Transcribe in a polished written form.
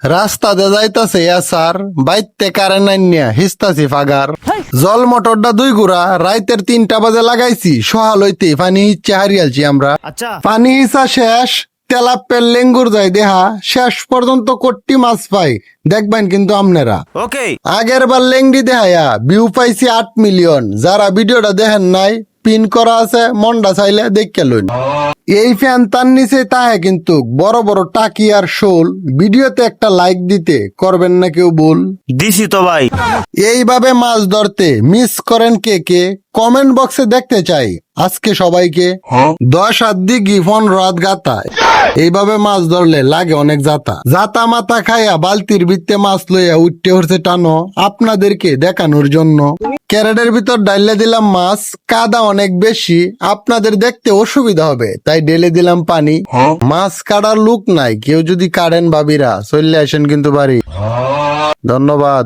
রাস্তা দিয়ে যাইতাছে স্যার বাইতে কারেন্ট আইনিয়া হিস্তাছি ফাগার জল মোটরটা 2 গুড়া রাইতের 3টা বাজে লাগাইছি সহাল হইতে পানি ইচ্ছে হারিয়ালছি আমরা আচ্ছা পানি হিসা শেষ তেলাপের লেঙ্গুর যাই দেহা শেষ পর্যন্ত কোটি মাছ পাই দেখবেন কিন্তু আপনারা ওকে আগের বার লেংডি দেখায়া ভিউ পাইছি 8 মিলিয়ন যারা ভিডিওটা দেখেন নাই পিন করা আছে মন্ডা চাইলে দেখে লইন এই ফ্যান তার নিচে তাহে কিন্তু বড় বড় টাকি আর শোল ভিডিওতে একটা লাইক দিতে করবেন না কেউ বল দিছি তো ভাই। এইভাবে মাছ ধরতে মিস করেন কে কে কমেন্ট বক্সে দেখতে চাই আজকে সবাইকে 10 হাত দিঘি 15 হাত গাতা এইভাবে মাছ ধরলে লাগে অনেক জাতা জাতা মাথা খাইয়া বালতির ভিত্তে মাছ লইয়া উঠতে হচ্ছে টানো আপনাদেরকে দেখানোর জন্য ক্যারেটের ভিতর ডাইলে দিলাম মাছ কাদা অনেক বেশি আপনাদের দেখতে অসুবিধা হবে তাই ঢেলে দিলাম পানি মাছ কাটার লুক নাই কেউ যদি কাটেন ভাবিরা চলে আসেন কিন্তু বাড়ি ধন্যবাদ।